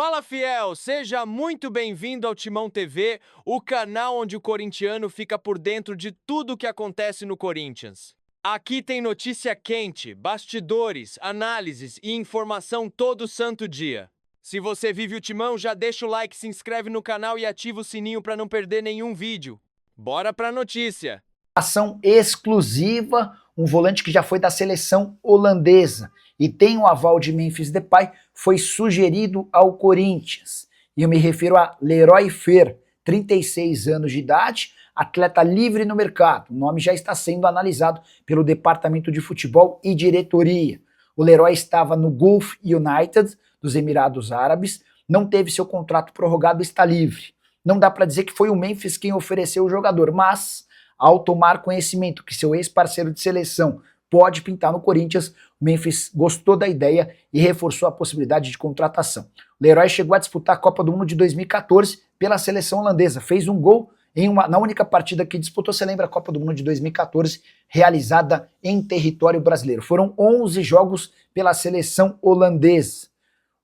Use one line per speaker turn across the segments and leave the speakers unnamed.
Fala, fiel! Seja muito bem-vindo ao Timão TV, o canal onde o corintiano fica por dentro de tudo o que acontece no Corinthians. Aqui tem notícia quente, bastidores, análises e informação todo santo dia. Se você vive o Timão, já deixa o like, se inscreve no canal e ativa o sininho para não perder nenhum vídeo. Bora pra notícia!
Ação exclusiva, um volante que já foi da seleção holandesa e tem o aval de Memphis Depay, foi sugerido ao Corinthians. E eu me refiro a Leroy Fer, 36 anos de idade, atleta livre no mercado. O nome já está sendo analisado pelo Departamento de Futebol e Diretoria. O Leroy estava no Gulf United, dos Emirados Árabes, não teve seu contrato prorrogado e está livre. Não dá para dizer que foi o Memphis quem ofereceu o jogador, mas ao tomar conhecimento que seu ex-parceiro de seleção pode pintar no Corinthians, o Memphis gostou da ideia e reforçou a possibilidade de contratação. O Leroy chegou a disputar a Copa do Mundo de 2014 pela seleção holandesa, fez um gol na única partida que disputou. Você lembra a Copa do Mundo de 2014, realizada em território brasileiro. Foram 11 jogos pela seleção holandesa.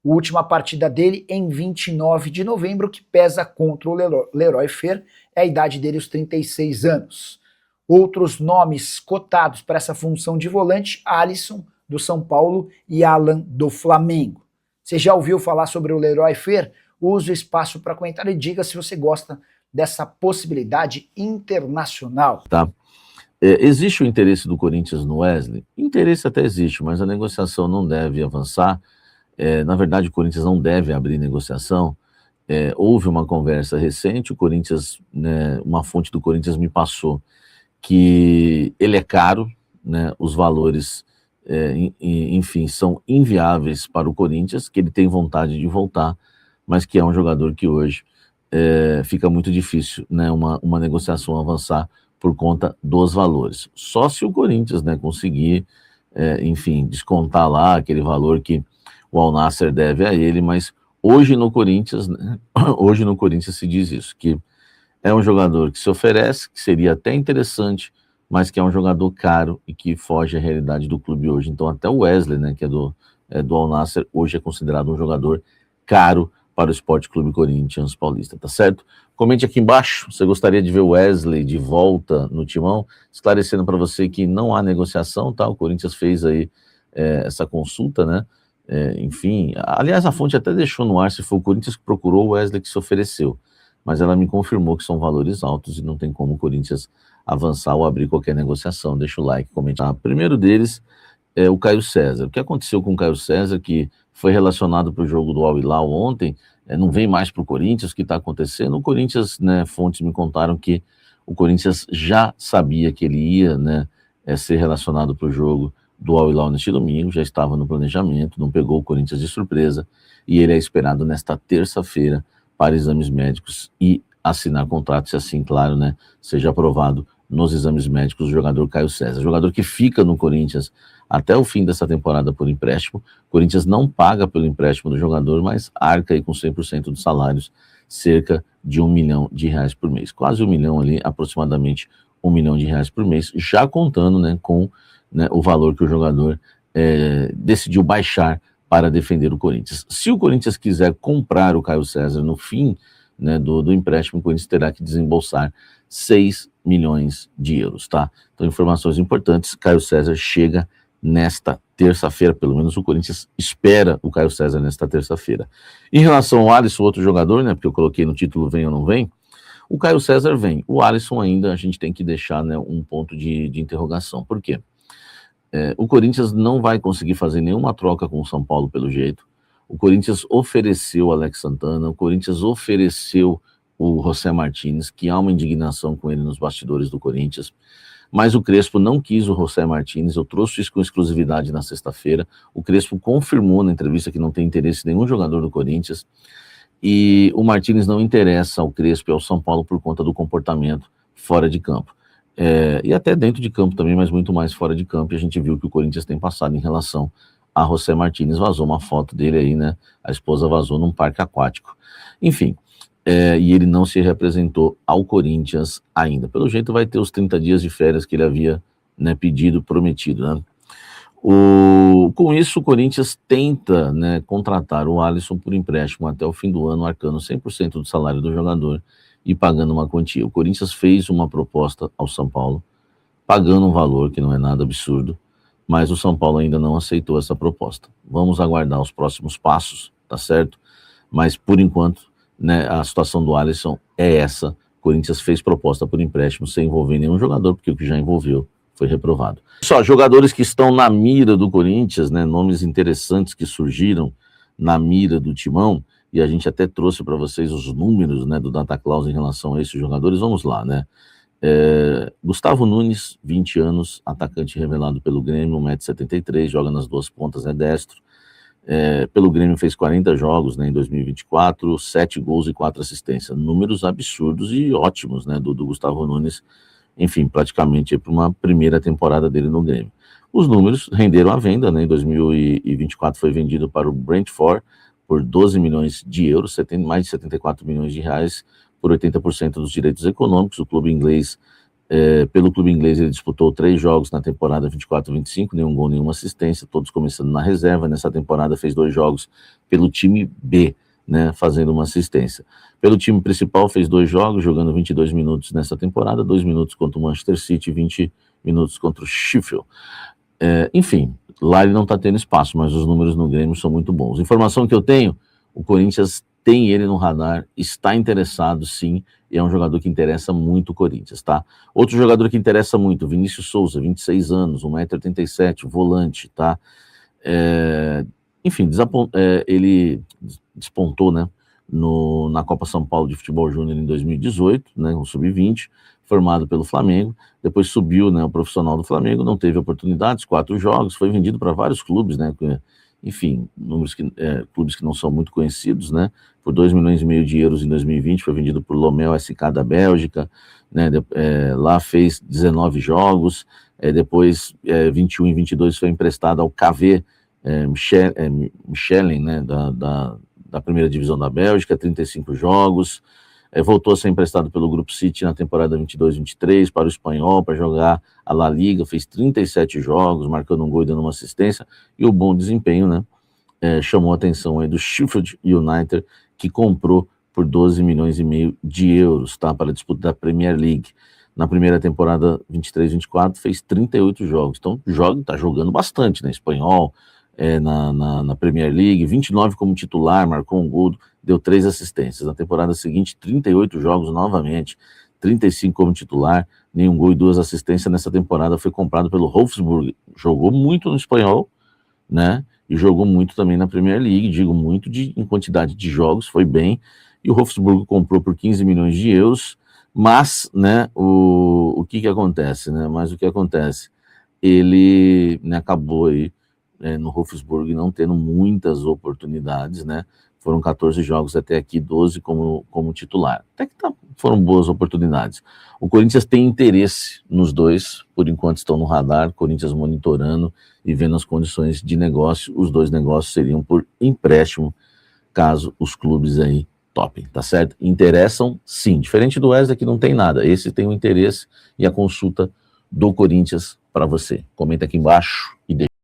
A última partida dele em 29 de novembro, que pesa contra o Leroy Fer, é a idade dele, os 36 anos. Outros nomes cotados para essa função de volante: Alisson, do São Paulo, e Alan, do Flamengo. Você já ouviu falar sobre o Leroy Fer? Use o espaço para comentar e diga se você gosta dessa possibilidade internacional.
Tá. Existe o interesse do Corinthians no Wesley? Interesse até existe, mas a negociação não deve avançar. Na verdade, o Corinthians não deve abrir negociação. Houve uma conversa recente, o Corinthians, né, uma fonte do Corinthians me passou que ele é caro, né, os valores, enfim, são inviáveis para o Corinthians, que ele tem vontade de voltar, mas que é um jogador que hoje fica muito difícil, né, uma negociação avançar por conta dos valores. Só se o Corinthians, né, conseguir, enfim, descontar lá aquele valor que o Al Nassr deve a ele, mas hoje no Corinthians, né, hoje no Corinthians se diz isso, que é um jogador que se oferece, que seria até interessante, mas que é um jogador caro e que foge à realidade do clube hoje. Então até o Wesley, né, que é do Al Nassr, hoje é considerado um jogador caro para o Sport Clube Corinthians Paulista, tá certo? Comente aqui embaixo, você gostaria de ver o Wesley de volta no Timão? Esclarecendo para você que não há negociação, tá? O Corinthians fez aí essa consulta, né? Enfim, aliás, a fonte até deixou no ar se foi o Corinthians que procurou o Wesley que se ofereceu, mas ela me confirmou que são valores altos e não tem como o Corinthians avançar ou abrir qualquer negociação. Deixa o like, comentar. Primeiro deles é o Caio César. O que aconteceu com o Caio César, que foi relacionado para o jogo do Al Hilal ontem, não vem mais para o Corinthians? O que está acontecendo? O Corinthians, né, fontes me contaram que o Corinthians já sabia que ele ia, né, ser relacionado para o jogo do Al Hilal neste domingo, já estava no planejamento, não pegou o Corinthians de surpresa, e ele é esperado nesta terça-feira para exames médicos e assinar contrato, se assim, claro, né, seja aprovado nos exames médicos o jogador Caio César, jogador que fica no Corinthians até o fim dessa temporada por empréstimo. O Corinthians não paga pelo empréstimo do jogador, mas arca aí com 100% dos salários, cerca de R$1 milhão por mês, quase R$1 milhão ali, aproximadamente R$1 milhão por mês, já contando, né, com, né, o valor que o jogador decidiu baixar para defender o Corinthians. Se o Corinthians quiser comprar o Caio César no fim, né, do empréstimo, o Corinthians terá que desembolsar 6 milhões de euros, tá? Então, informações importantes: Caio César chega nesta terça-feira, pelo menos o Corinthians espera o Caio César nesta terça-feira. Em relação ao Alisson, outro jogador, né, porque eu coloquei no título vem ou não vem, o Caio César vem. O Alisson ainda a gente tem que deixar, né, um ponto de interrogação. Por quê? O Corinthians não vai conseguir fazer nenhuma troca com o São Paulo pelo jeito. O Corinthians ofereceu o Alex Santana, o Corinthians ofereceu o José Martínez, que há uma indignação com ele nos bastidores do Corinthians, mas o Crespo não quis o José Martínez. Eu trouxe isso com exclusividade na sexta-feira. O Crespo confirmou na entrevista que não tem interesse em nenhum jogador do Corinthians, e o Martínez não interessa ao Crespo e ao São Paulo por conta do comportamento fora de campo. E até dentro de campo também, mas muito mais fora de campo, e a gente viu que o Corinthians tem passado em relação a José Martínez. Vazou uma foto dele aí, né? A esposa vazou num parque aquático. Enfim, e ele não se representou ao Corinthians ainda. Pelo jeito vai ter os 30 dias de férias que ele havia, né, pedido, prometido, né? Com isso, o Corinthians tenta, né, contratar o Alisson por empréstimo até o fim do ano, arcando 100% do salário do jogador e pagando uma quantia. O Corinthians fez uma proposta ao São Paulo, pagando um valor que não é nada absurdo, mas o São Paulo ainda não aceitou essa proposta. Vamos aguardar os próximos passos, tá certo? Mas, por enquanto, né, a situação do Alisson é essa. O Corinthians fez proposta por empréstimo sem envolver nenhum jogador, porque o que já envolveu foi reprovado. Só jogadores que estão na mira do Corinthians, né, nomes interessantes que surgiram na mira do Timão, e a gente até trouxe para vocês os números, né, do Data Claus em relação a esses jogadores. Vamos lá, né? Gustavo Nunes, 20 anos, atacante revelado pelo Grêmio, 1,73 m, joga nas duas pontas, é destro. Pelo Grêmio fez 40 jogos, né, em 2024, 7 gols e 4 assistências. Números absurdos e ótimos, né, do Gustavo Nunes, enfim, praticamente para uma primeira temporada dele no Grêmio. Os números renderam a venda, né, em 2024 foi vendido para o Brentford por 12 milhões de euros, mais de 74 milhões de reais, por 80% dos direitos econômicos. O clube inglês, pelo clube inglês, ele disputou 3 jogos na temporada 24-25, nenhum gol, nenhuma assistência, todos começando na reserva. Nessa temporada fez 2 jogos pelo time B, né, fazendo uma assistência. Pelo time principal fez 2 jogos, jogando 22 minutos nessa temporada, 2 minutos contra o Manchester City, 20 minutos contra o Sheffield. Enfim, lá ele não está tendo espaço, mas os números no Grêmio são muito bons. Informação que eu tenho, o Corinthians tem ele no radar, está interessado sim, e é um jogador que interessa muito o Corinthians, tá? Outro jogador que interessa muito, Vinícius Souza, 26 anos, 1,87 m, volante, tá? Enfim, ele despontou, né, na Copa São Paulo de Futebol Júnior em 2018, né, um sub-20, formado pelo Flamengo, depois subiu, né, o profissional do Flamengo, não teve oportunidades, 4 jogos, foi vendido para vários clubes, né, enfim, clubes que não são muito conhecidos, né, por 2,5 milhões de euros em 2020, foi vendido por Lomel SK da Bélgica, né, lá fez 19 jogos, depois 21 e 22 foi emprestado ao KV Mechelen, né, da primeira divisão da Bélgica, 35 jogos, voltou a ser emprestado pelo Grupo City na temporada 22-23 para o Espanhol, para jogar a La Liga, fez 37 jogos, marcando um gol e dando uma assistência, e o bom desempenho, né, chamou a atenção aí do Sheffield United, que comprou por 12,5 milhões de euros, tá, para disputar a Premier League. Na primeira temporada 23-24 fez 38 jogos, então tá jogando bastante, né, Espanhol, na Premier League, 29 como titular, marcou um gol, deu 3 assistências. Na temporada seguinte, 38 jogos novamente, 35 como titular, nenhum gol e 2 assistências. Nessa temporada foi comprado pelo Wolfsburg, jogou muito no Espanhol, né, e jogou muito também na Premier League, digo muito em quantidade de jogos, foi bem, e o Wolfsburg comprou por 15 milhões de euros, mas, né, o que acontece, né, ele, né, acabou aí, no Wolfsburg não tendo muitas oportunidades, né, foram 14 jogos até aqui, 12 como titular, até que foram boas oportunidades. O Corinthians tem interesse nos dois, por enquanto estão no radar, Corinthians monitorando e vendo as condições de negócio. Os 2 negócios seriam por empréstimo, caso os clubes aí topem, tá certo? Interessam sim, diferente do Wesley que não tem nada, esse tem o interesse e a consulta do Corinthians para você. Comenta aqui embaixo e deixa.